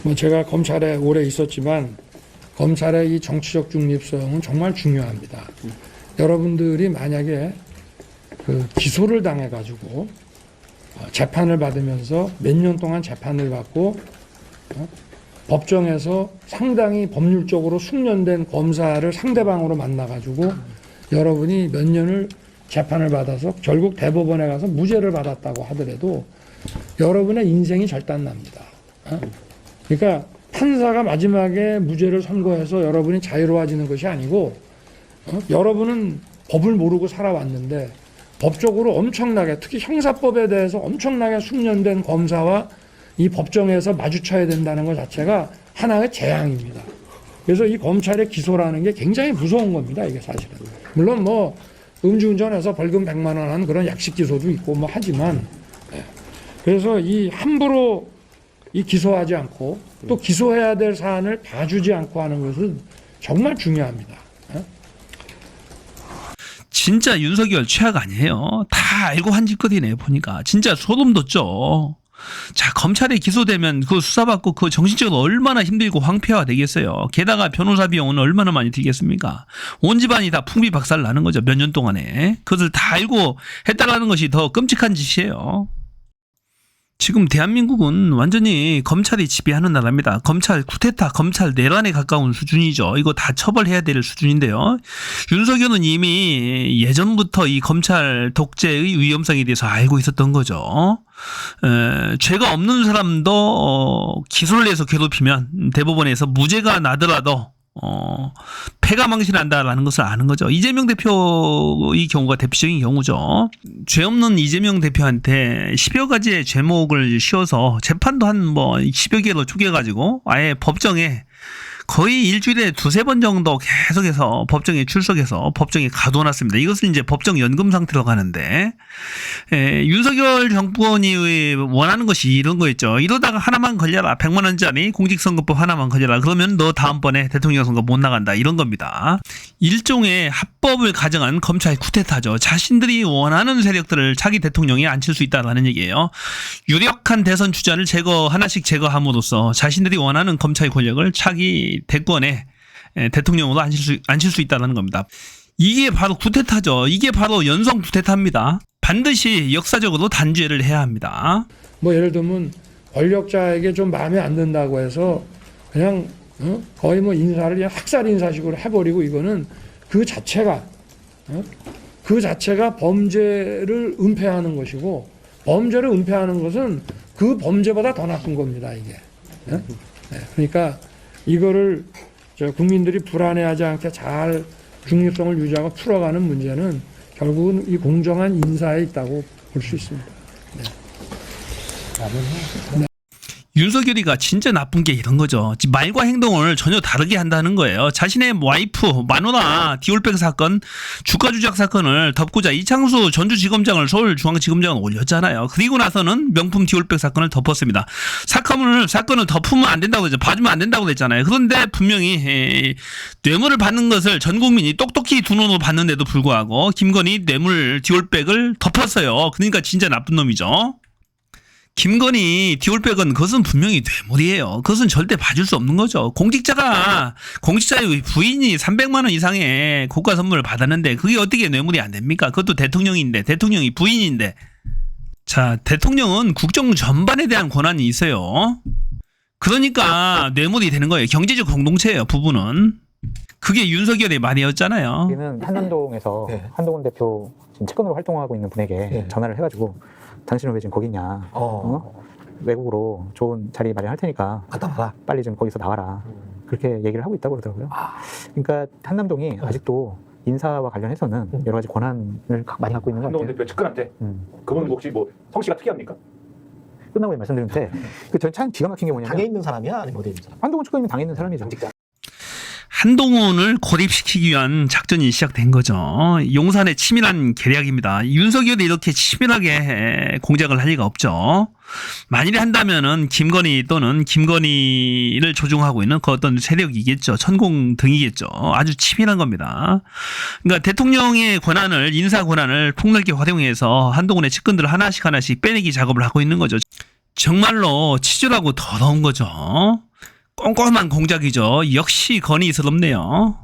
뭐 제가 검찰에 오래 있었지만 검찰의 이 정치적 중립성은 정말 중요합니다. 여러분들이 만약에 그 기소를 당해가지고 재판을 받으면서 몇 년 동안 재판을 받고 법정에서 상당히 법률적으로 숙련된 검사를 상대방으로 만나가지고 여러분이 몇 년을 재판을 받아서 결국 대법원에 가서 무죄를 받았다고 하더라도 여러분의 인생이 절단납니다. 그러니까 판사가 마지막에 무죄를 선고해서 여러분이 자유로워지는 것이 아니고 여러분은 법을 모르고 살아왔는데 법적으로 엄청나게 특히 형사법에 대해서 엄청나게 숙련된 검사와 이 법정에서 마주쳐야 된다는 것 자체가 하나의 재앙입니다. 그래서 이 검찰의 기소라는 게 굉장히 무서운 겁니다. 이게 사실은. 물론 뭐 음주운전해서 벌금 100만 원 하는 그런 약식 기소도 있고 뭐 하지만 그래서 이 함부로 이 기소하지 않고 또 기소해야 될 사안을 봐주지 않고 하는 것은 정말 중요합니다. 진짜 윤석열 최악 아니에요. 다 알고 한 짓거리네 보니까. 진짜 소름 돋죠. 자, 검찰에 기소되면 그 수사받고 그 정신적으로 얼마나 힘들고 황폐화 되겠어요. 게다가 변호사 비용은 얼마나 많이 들겠습니까? 온 집안이 다 풍비박살 나는 거죠. 몇 년 동안에. 그것을 다 알고 했다라는 것이 더 끔찍한 짓이에요. 지금 대한민국은 완전히 검찰이 지배하는 나라입니다. 검찰 쿠데타, 검찰 내란에 가까운 수준이죠. 이거 다 처벌해야 될 수준인데요. 윤석열은 이미 예전부터 이 검찰 독재의 위험성에 대해서 알고 있었던 거죠. 죄가 없는 사람도 기소를 해서 괴롭히면 대법원에서 무죄가 나더라도 패가 망신한다라는 것을 아는 거죠. 이재명 대표의 경우가 대표적인 경우죠. 죄 없는 이재명 대표한테 10여 가지의 죄목을 씌워서 재판도 한 뭐 10여 개로 쪼개가지고 아예 법정에 거의 일주일에 두세 번 정도 계속해서 법정에 출석해서 법정에 가둬놨습니다. 이것은 이제 법정 연금 상태로 가는데, 윤석열 정권이 원하는 것이 이런 거였죠. 이러다가 하나만 걸려라. 100만 원짜리 공직선거법 하나만 걸려라. 그러면 너 다음번에 대통령 선거 못 나간다. 이런 겁니다. 일종의 합법을 가정한 검찰 쿠데타죠. 자신들이 원하는 세력들을 차기 대통령에 앉힐 수 있다는 얘기예요. 유력한 대선 주자를 하나씩 제거함으로써 자신들이 원하는 검찰 권력을 차기 대권에 대통령으로 앉힐 수 있다는 겁니다. 이게 바로 쿠데타죠. 이게 바로 연성 쿠데타입니다. 반드시 역사적으로 단죄를 해야 합니다. 뭐 예를 들면 권력자에게 좀 마음에 안 든다고 해서 그냥 거의 뭐 인사를 그냥 학살 인사식으로 해버리고 이거는 그 자체가 범죄를 은폐하는 것이고 범죄를 은폐하는 것은 그 범죄보다 더 나쁜 겁니다. 이게. 그러니까 이거를 국민들이 불안해하지 않게 잘 중립성을 유지하고 풀어가는 문제는 결국은 이 공정한 인사에 있다고 볼 수 있습니다. 네. 윤석열이가 진짜 나쁜 게 이런 거죠. 말과 행동을 전혀 다르게 한다는 거예요. 자신의 와이프 마누라 디올백 사건, 주가 조작 사건을 덮고자 이창수 전주지검장을 서울중앙지검장을 올렸잖아요. 그리고 나서는 명품 디올백 사건을 덮었습니다. 사건을 덮으면 안 된다고 했죠. 봐주면 안 된다고 했잖아요. 그런데 분명히 뇌물을 받는 것을 전 국민이 똑똑히 두 눈으로 봤는데도 불구하고 김건희 뇌물 디올백을 덮었어요. 그러니까 진짜 나쁜 놈이죠. 김건희 디올백은 그것은 분명히 뇌물이에요. 그것은 절대 봐줄 수 없는 거죠. 공직자의 부인이 300만 원 이상의 고가 선물을 받았는데 그게 어떻게 뇌물이 안 됩니까? 그것도 대통령이 부인인데. 자, 대통령은 국정 전반에 대한 권한이 있어요. 그러니까 뇌물이 되는 거예요. 경제적 공동체예요, 부부는. 그게 윤석열의 말이었잖아요. 여기는 한남동에서 한동훈 대표 지금 채권으로 활동하고 있는 분에게 전화를 해가지고 당신은 왜 지금 거기 있냐? 외국으로 좋은 자리 마련할 테니까 갔다 와라. 빨리 좀 거기서 나와라. 그렇게 얘기를 하고 있다고 그러더라고요. 그러니까 한남동이 아직도 인사와 관련해서는 여러 가지 권한을 많이 갖고 있는 것 같아요. 한동훈 대표 측근한테. 그분 혹시 뭐 성씨가 특이합니까? 끝나고 말씀드리는데 저는 참 기가 막힌 게 뭐냐면 당에 있는 사람이야? 아니면 어디에 있는 사람? 한동훈 측근이면 당에 있는 사람이죠. 정직자. 한동훈을 고립시키기 위한 작전이 시작된 거죠. 용산의 치밀한 계략입니다. 윤석열이 이렇게 치밀하게 공작을 할 리가 없죠. 만일에 한다면은 김건희 또는 김건희를 조종하고 있는 그 어떤 세력이겠죠. 천공 등이겠죠. 아주 치밀한 겁니다. 그러니까 대통령의 권한을, 인사 권한을 폭넓게 활용해서 한동훈의 측근들을 하나씩 빼내기 작업을 하고 있는 거죠. 정말로 치졸하고 더러운 거죠. 꼼꼼한 공작이죠. 역시 건의스럽네요.